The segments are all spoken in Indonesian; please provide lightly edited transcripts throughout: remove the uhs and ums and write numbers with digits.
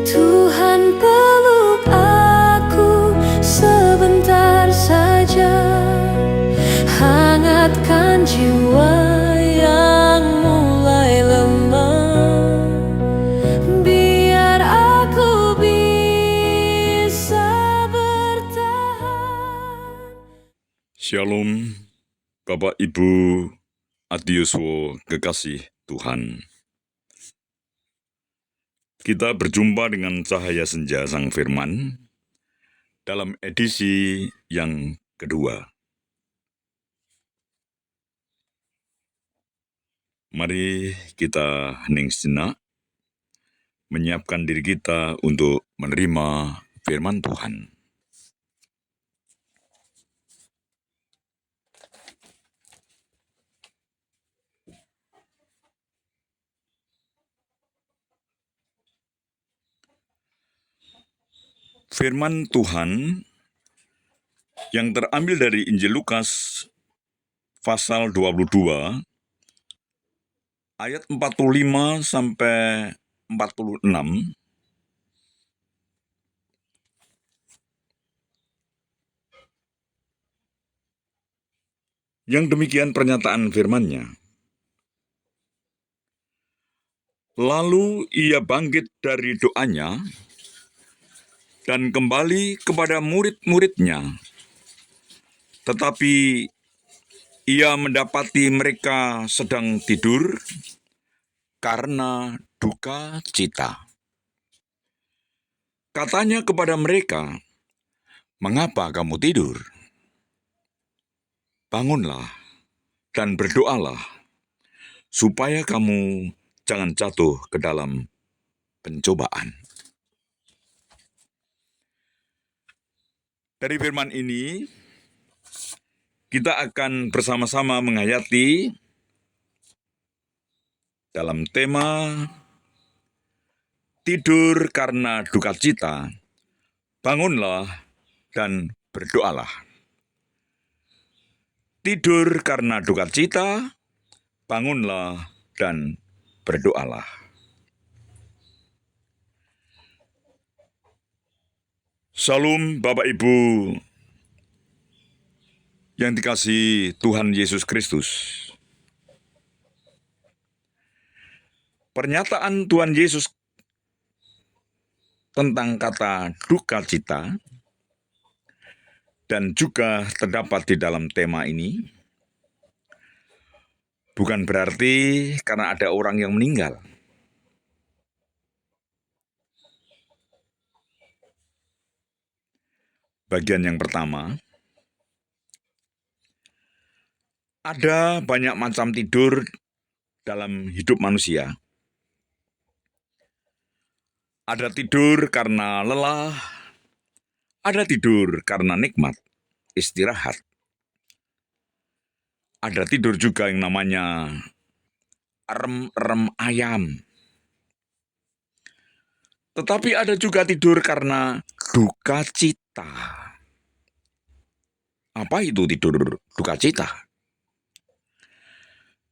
Tuhan peluk aku sebentar saja, hangatkan jiwa yang mulai lemah, biar aku bisa bertahan. Shalom, Bapak Ibu Adiuswo kekasih Tuhan. Kita berjumpa dengan cahaya senja Sang Firman dalam edisi yang kedua. Mari kita hening sejenak, menyiapkan diri kita untuk menerima firman Tuhan. Firman Tuhan yang terambil dari Injil Lukas pasal 22 ayat 45 sampai 46. Yang demikian pernyataan firman-Nya. Lalu ia bangkit dari doanya dan kembali kepada murid-muridnya. Tetapi ia mendapati mereka sedang tidur karena duka cita. Katanya kepada mereka, "Mengapa kamu tidur? Bangunlah dan berdoalah, supaya kamu jangan jatuh ke dalam pencobaan." Dari firman ini, kita akan bersama-sama menghayati dalam tema tidur karena duka cita, bangunlah dan berdoalah. Tidur karena duka cita, bangunlah dan berdoalah. Salam Bapak Ibu yang dikasihi Tuhan Yesus Kristus. Pernyataan Tuhan Yesus tentang kata duka cita dan juga terdapat di dalam tema ini bukan berarti karena ada orang yang meninggal. Bagian yang pertama, ada banyak macam tidur dalam hidup manusia. Ada tidur karena lelah, ada tidur karena nikmat, istirahat. Ada tidur juga yang namanya rem ayam. Tetapi ada juga tidur karena duka cita. Apa itu tidur duka cita?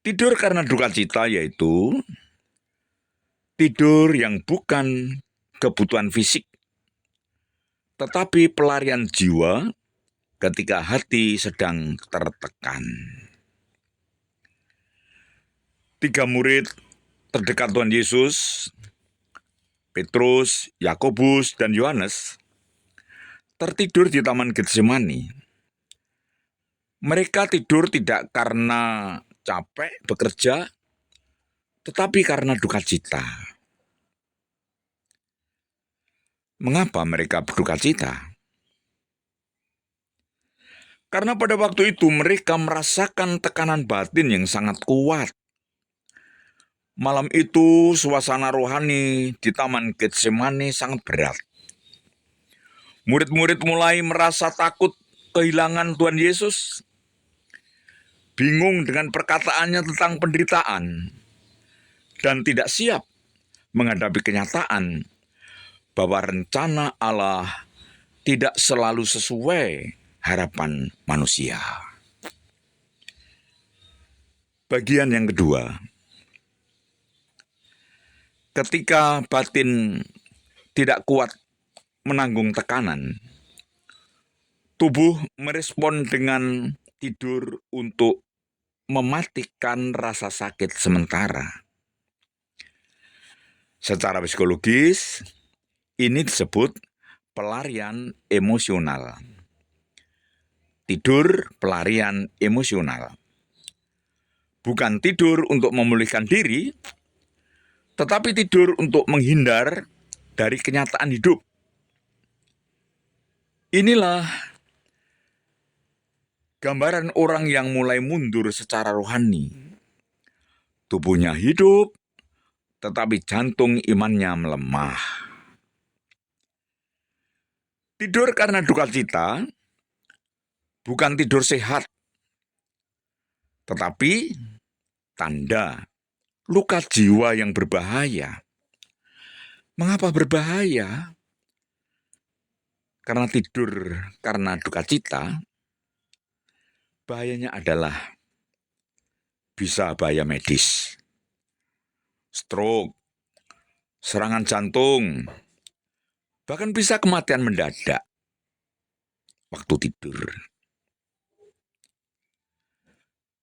Tidur karena duka cita yaitu tidur yang bukan kebutuhan fisik, tetapi pelarian jiwa ketika hati sedang tertekan. 3 murid terdekat Tuhan Yesus, Petrus, Yakobus, dan Yohanes, tertidur di Taman Getsemani. Mereka tidur tidak karena capek bekerja, tetapi karena duka cita. Mengapa mereka berduka cita? Karena pada waktu itu mereka merasakan tekanan batin yang sangat kuat. Malam itu suasana rohani di Taman Getsemani sangat berat. Murid-murid mulai merasa takut kehilangan Tuhan Yesus, bingung dengan perkataannya tentang penderitaan, dan tidak siap menghadapi kenyataan bahwa rencana Allah tidak selalu sesuai harapan manusia. Bagian yang kedua, ketika batin tidak kuat menanggung tekanan, tubuh merespon dengan tidur untuk mematikan rasa sakit sementara. Secara psikologis, ini disebut pelarian emosional. Tidur pelarian emosional. Bukan tidur untuk memulihkan diri, tetapi tidur untuk menghindar dari kenyataan hidup. Inilah gambaran orang yang mulai mundur secara rohani. Tubuhnya hidup, tetapi jantung imannya melemah. Tidur karena duka cita bukan tidur sehat, tetapi tanda luka jiwa yang berbahaya. Mengapa berbahaya? Karena tidur karena duka cita, bahayanya adalah bisa bahaya medis, stroke, serangan jantung, bahkan bisa kematian mendadak waktu tidur.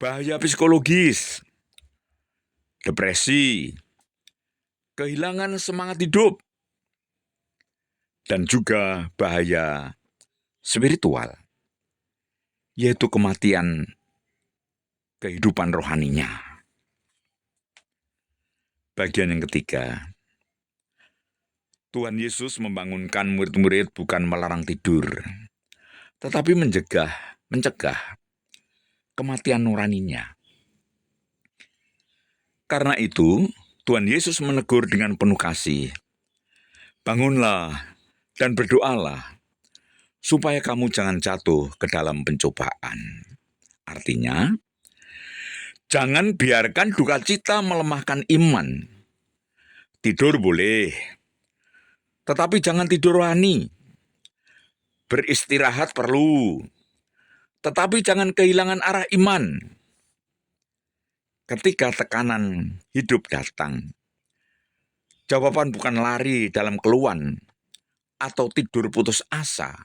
Bahaya psikologis, depresi, kehilangan semangat hidup, dan juga bahaya spiritual, yaitu kematian kehidupan rohaninya. Bagian yang ketiga, Tuhan Yesus membangunkan murid-murid bukan melarang tidur, tetapi mencegah kematian nuraninya. Karena itu, Tuhan Yesus menegur dengan penuh kasih, "Bangunlah dan berdoalah, supaya kamu jangan jatuh ke dalam pencobaan." Artinya, jangan biarkan duka cita melemahkan iman. Tidur boleh, tetapi jangan tidur rohani. Beristirahat perlu, tetapi jangan kehilangan arah iman. Ketika tekanan hidup datang, jawaban bukan lari dalam keluhan atau tidur putus asa,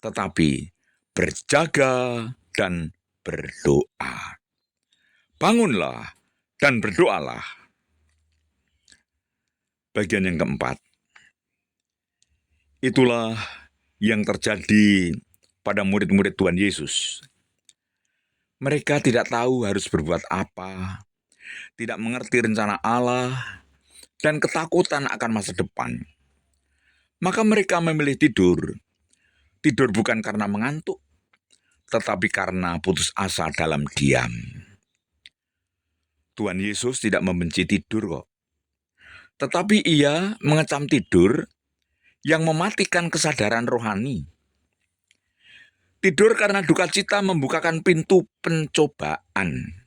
tetapi berjaga dan berdoa. Bangunlah dan berdoalah. Bagian yang keempat, itulah yang terjadi pada murid-murid Tuhan Yesus. Mereka tidak tahu harus berbuat apa, tidak mengerti rencana Allah, dan ketakutan akan masa depan. Maka mereka memilih tidur. Tidur bukan karena mengantuk, tetapi karena putus asa dalam diam. Tuhan Yesus tidak membenci tidur kok. Tetapi ia mengecam tidur yang mematikan kesadaran rohani. Tidur karena duka cita membukakan pintu pencobaan.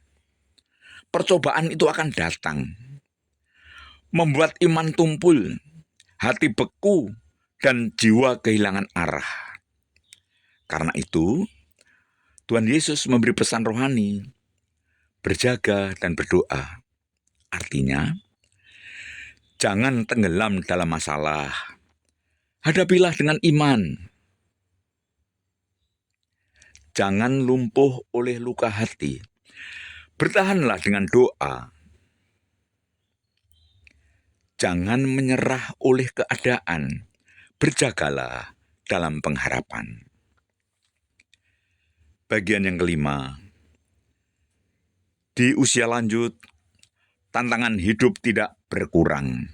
Percobaan itu akan datang, membuat iman tumpul, hati beku, dan jiwa kehilangan arah. Karena itu, Tuhan Yesus memberi pesan rohani, berjaga dan berdoa. Artinya, jangan tenggelam dalam masalah, hadapilah dengan iman. Jangan lumpuh oleh luka hati, bertahanlah dengan doa. Jangan menyerah oleh keadaan, berjagalah dalam pengharapan. Bagian yang kelima, di usia lanjut, tantangan hidup tidak berkurang.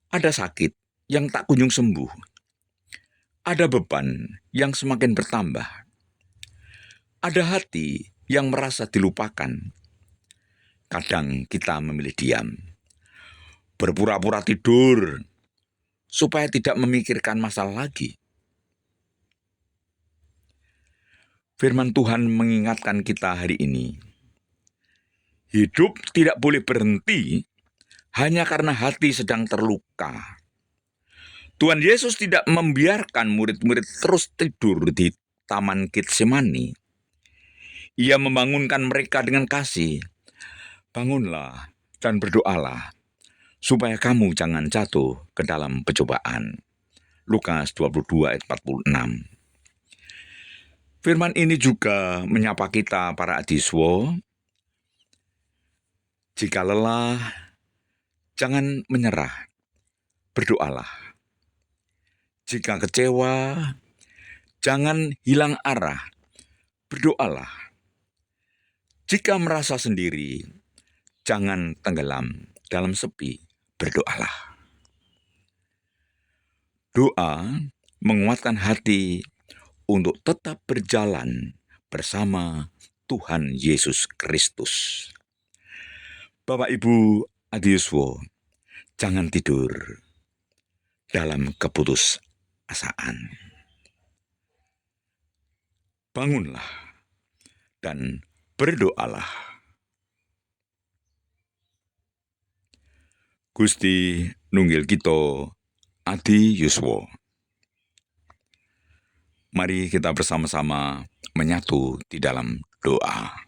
Ada sakit yang tak kunjung sembuh. Ada beban yang semakin bertambah. Ada hati yang merasa dilupakan. Kadang kita memilih diam, berpura-pura tidur, supaya tidak memikirkan masalah lagi. Firman Tuhan mengingatkan kita hari ini, hidup tidak boleh berhenti hanya karena hati sedang terluka. Tuhan Yesus tidak membiarkan murid-murid terus tidur di Taman Getsemani. Ia membangunkan mereka dengan kasih. Bangunlah dan berdoalah, supaya kamu jangan jatuh ke dalam pencobaan. Lukas 22 ayat 46. Firman ini juga menyapa kita para adiswa. Jika lelah, jangan menyerah, berdoalah. Jika kecewa, jangan hilang arah, berdoalah. Jika merasa sendiri, jangan tenggelam dalam sepi, berdoalah. Doa menguatkan hati untuk tetap berjalan bersama Tuhan Yesus Kristus. Bapak Ibu adiswa, jangan tidur dalam keputusasaan. Bangunlah dan berdoalah. Gusti nunggil kita adi yuswa. Mari kita bersama-sama menyatu di dalam doa.